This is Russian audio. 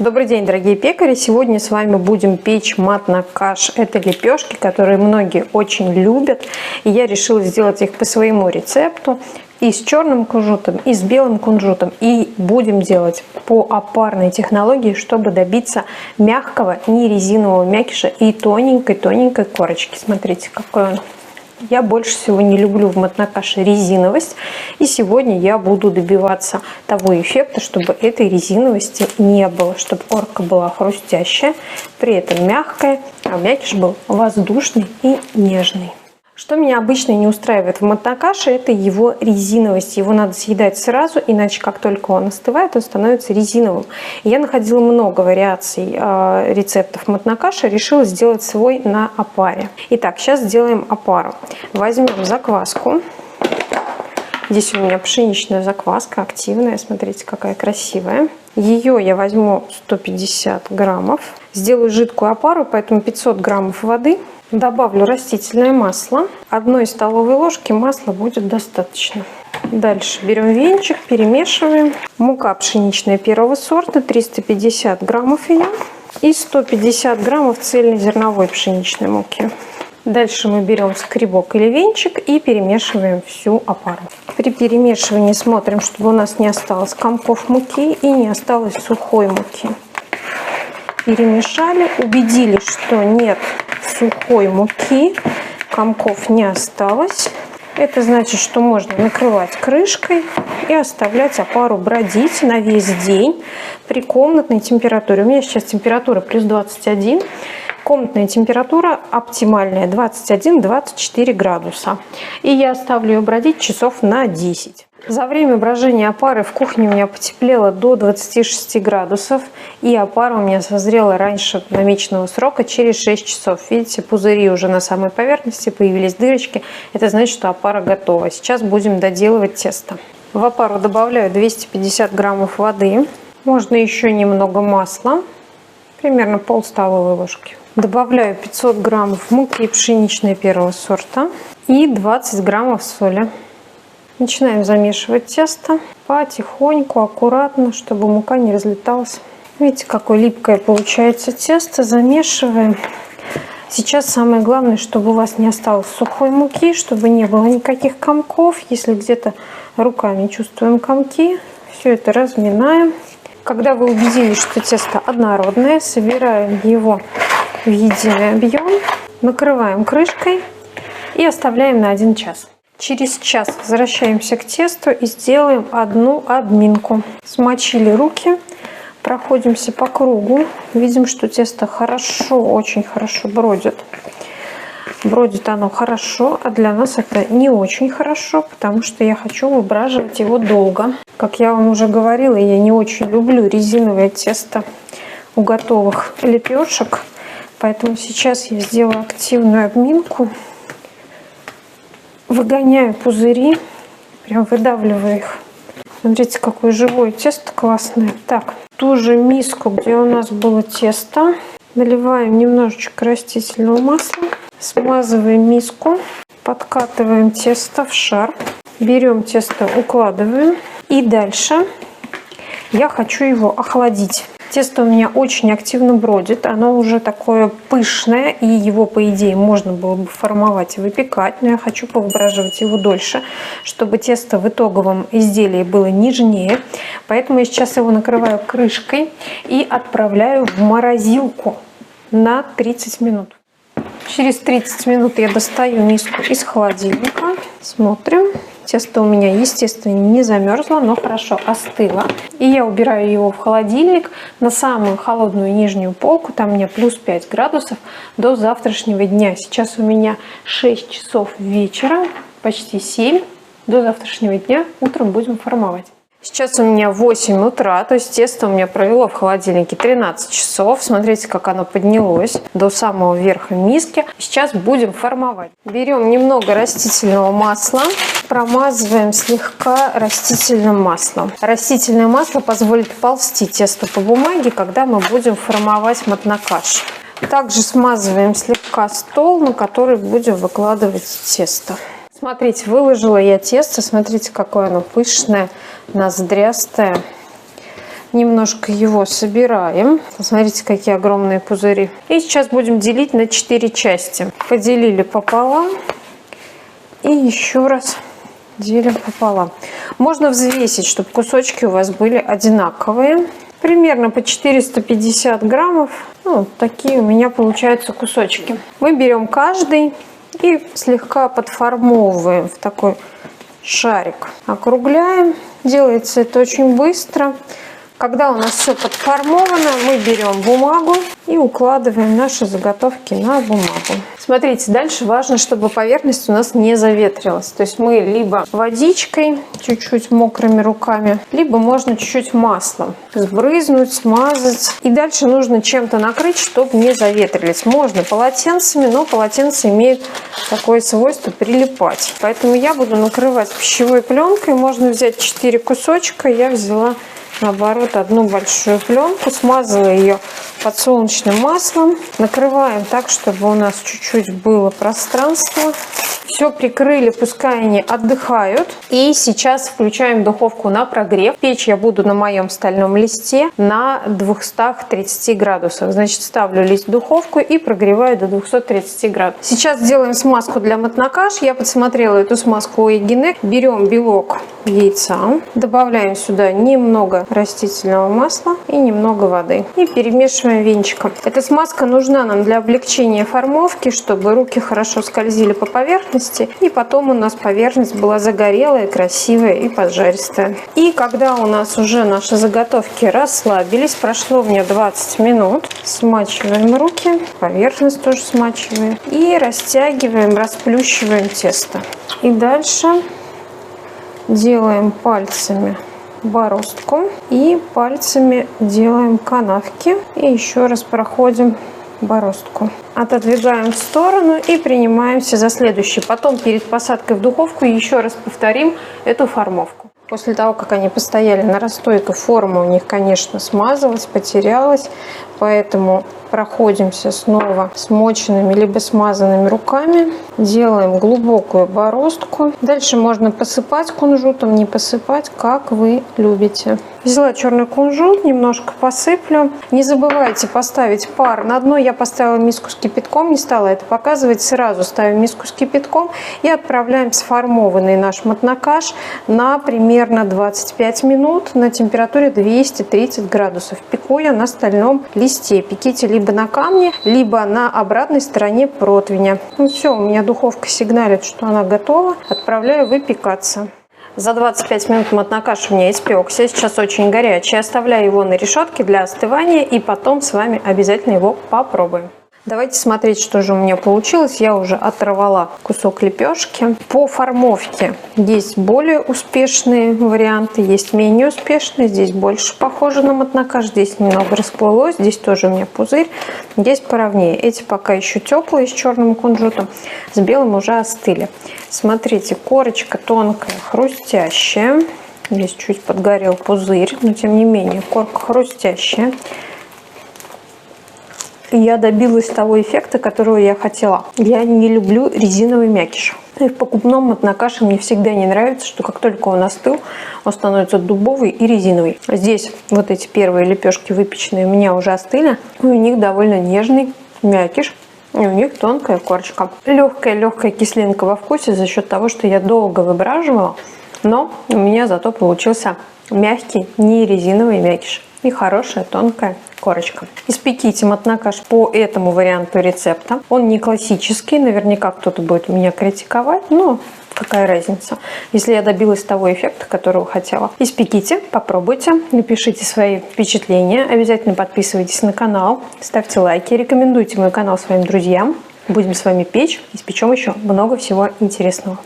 Добрый день, дорогие пекари! Сегодня с вами будем печь матна-каш. Это лепешки, которые многие очень любят. И я решила сделать их по своему рецепту. И с черным кунжутом, и с белым кунжутом. И будем делать по опарной технологии, чтобы добиться мягкого, не резинового мякиша и тоненькой-тоненькой корочки. Смотрите, какой он. Я больше всего не люблю в матна-каше резиновость. И сегодня я буду добиваться того эффекта, чтобы этой резиновости не было. Чтобы корка была хрустящая, при этом мягкая, а мякиш был воздушный и нежный. Что меня обычно не устраивает в матна-каше, это его резиновость. Его надо съедать сразу, иначе как только он остывает, он становится резиновым. Я находила много вариаций рецептов матна-каши, решила сделать свой на опаре. Итак, сейчас сделаем опару. Возьмем закваску. Здесь у меня пшеничная закваска, активная, смотрите, какая красивая. Ее я возьму 150 граммов. Сделаю жидкую опару, поэтому 500 граммов воды. Добавлю растительное масло. 1 столовой ложки масла будет достаточно. Дальше берем венчик, перемешиваем. Мука пшеничная первого сорта, 350 граммов ее. И 150 граммов цельнозерновой пшеничной муки. Дальше мы берем скребок или венчик и перемешиваем всю опару. При перемешивании смотрим, чтобы у нас не осталось комков муки и не осталось сухой муки. Перемешали, убедились, что нет сухой муки, комков не осталось. Это значит, что можно накрывать крышкой и оставлять опару бродить на весь день при комнатной температуре. У меня сейчас температура плюс 21. Комнатная температура оптимальная 21-24 градуса. И я оставлю ее бродить часов на 10. За время брожения опары в кухне у меня потеплело до 26 градусов. И опара у меня созрела раньше намеченного срока, через 6 часов. Видите, пузыри уже на самой поверхности, появились дырочки. Это значит, что опара готова. Сейчас будем доделывать тесто. В опару добавляю 250 граммов воды. Можно еще немного масла, примерно пол столовой ложки. Добавляю 500 граммов муки пшеничной первого сорта и 20 граммов соли. Начинаем замешивать тесто потихоньку, аккуратно, чтобы мука не разлеталась. Видите, какое липкое получается тесто. Замешиваем. Сейчас самое главное, чтобы у вас не осталось сухой муки, чтобы не было никаких комков. Если где-то руками чувствуем комки, все это разминаем. Когда вы убедились, что тесто однородное, собираем его в единый объем, накрываем крышкой и оставляем на 1 час. Через час возвращаемся к тесту и сделаем одну админку. Смочили руки, проходимся по кругу. Видим, что тесто хорошо, очень хорошо бродит. Бродит оно хорошо, а для нас это не очень хорошо, потому что я хочу выбраживать его долго. Как я вам уже говорила, я не очень люблю резиновое тесто у готовых лепешек. Поэтому сейчас я сделаю активную обминку. Выгоняю пузыри, прям выдавливаю их. Смотрите, какое живое тесто классное. Так, ту же миску, где у нас было тесто, наливаем немножечко растительного масла, смазываем миску, подкатываем тесто в шар, берем тесто, укладываем. И дальше я хочу его охладить. Тесто у меня очень активно бродит, оно уже такое пышное, и его, по идее, можно было бы формовать и выпекать, но я хочу повыбраживать его дольше, чтобы тесто в итоговом изделии было нежнее. Поэтому я сейчас его накрываю крышкой и отправляю в морозилку на 30 минут. Через 30 минут я достаю миску из холодильника, смотрим. Тесто у меня, естественно, не замерзло, но хорошо остыло. И я убираю его в холодильник на самую холодную нижнюю полку. Там у меня плюс 5 градусов до завтрашнего дня. Сейчас у меня 6 часов вечера, почти 7. До завтрашнего дня утром будем формовать. Сейчас у меня 8 утра, то есть тесто у меня провело в холодильнике 13 часов. Смотрите, как оно поднялось до самого верха миски. Сейчас будем формовать. Берем немного растительного масла, промазываем слегка растительным маслом. Растительное масло позволит ползти тесто по бумаге, когда мы будем формовать матна-каш. Также смазываем слегка стол, на который будем выкладывать тесто. Смотрите, выложила я тесто. Смотрите, какое оно пышное, ноздрястое. немножко его собираем. Посмотрите, какие огромные пузыри. И сейчас будем делить на 4 части. Поделили пополам. И еще раз делим пополам. Можно взвесить, чтобы кусочки у вас были одинаковые. Примерно по 450 граммов. Ну, такие у меня получаются кусочки. Мы берем каждый и слегка подформовываем в такой шарик. Округляем. Делается это очень быстро. Когда у нас все подформовано, мы берем бумагу и укладываем наши заготовки на бумагу. Смотрите, дальше важно, чтобы поверхность у нас не заветрилась. То есть мы либо водичкой, чуть-чуть мокрыми руками, либо можно чуть-чуть маслом сбрызнуть, смазать. И дальше нужно чем-то накрыть, чтобы не заветрились. Можно полотенцами, но полотенца имеют такое свойство прилипать. Поэтому я буду накрывать пищевой пленкой. Можно взять 4 кусочка. Я взяла, наоборот, одну большую пленку, смазала ее подсолнечным маслом. Накрываем так, чтобы у нас чуть-чуть было пространство. Все прикрыли, пускай они отдыхают. И сейчас включаем духовку на прогрев. Печь я буду на моем стальном листе на 230 градусах. Значит, ставлю лист в духовку и прогреваю до 230 градусов. Сейчас делаем смазку для мотнокаш. Я подсмотрела эту смазку у Эгинек. Берем белок яйца, добавляем сюда немного растительного масла и немного воды. И перемешиваем венчиком. Эта смазка нужна нам для облегчения формовки, чтобы руки хорошо скользили по поверхности. И потом у нас поверхность была загорелая, красивая и поджаристая. И когда у нас уже наши заготовки расслабились, прошло у меня 20 минут, смачиваем руки, поверхность тоже смачиваем. И растягиваем, расплющиваем тесто. И дальше делаем пальцами бороздку и пальцами делаем канавки. И еще раз проходим бороздку. Отодвигаем в сторону и принимаемся за следующий. Потом перед посадкой в духовку еще раз повторим эту формовку. После того, как они постояли на расстойке, форма у них, конечно, смазалась, потерялась. Поэтому проходимся снова смоченными либо смазанными руками. Делаем глубокую бороздку. Дальше можно посыпать кунжутом, не посыпать, как вы любите. Взяла черный кунжут, немножко посыплю. Не забывайте поставить пар. На дно я поставила миску с кипятком, не стала это показывать. Сразу ставим миску с кипятком и отправляем сформованный наш мотнокаш на примерно 25 минут на температуре 230 градусов. Пеку я на стальном листе. Пеките либо на камне, либо на обратной стороне противня. Ну все, у меня духовка сигналит, что она готова. Отправляю выпекаться. За 25 минут мотнокаш у меня испекся. Сейчас очень горячий. Оставляю его на решетке для остывания. И потом с вами обязательно его попробуем. Давайте смотреть, что же у меня получилось. Я уже оторвала кусок лепешки. По формовке есть более успешные варианты, есть менее успешные. Здесь больше похоже на мотнокаш, здесь немного расплылось, здесь тоже у меня пузырь. Здесь поровнее. Эти пока еще теплые с черным кунжутом, с белым уже остыли. Смотрите, корочка тонкая, хрустящая. Здесь чуть подгорел пузырь, но тем не менее корка хрустящая. Я добилась того эффекта, которого я хотела. Я не люблю резиновый мякиш. И в покупном мотнокаше мне всегда не нравится, что как только он остыл, он становится дубовый и резиновый. Здесь вот эти первые лепешки выпеченные у меня уже остыли. У них довольно нежный мякиш. И у них тонкая корочка. Легкая кислинка во вкусе за счет того, что я долго выбраживала. Но у меня зато получился мягкий, не резиновый мякиш. И хорошая тонкая корочка. Испеките мотнокаш по этому варианту рецепта. Он не классический, наверняка кто-то будет меня критиковать, но какая разница, если я добилась того эффекта, которого хотела. Испеките, попробуйте, напишите свои впечатления, обязательно подписывайтесь на канал, ставьте лайки, рекомендуйте мой канал своим друзьям. Будем с вами печь, испечем еще много всего интересного.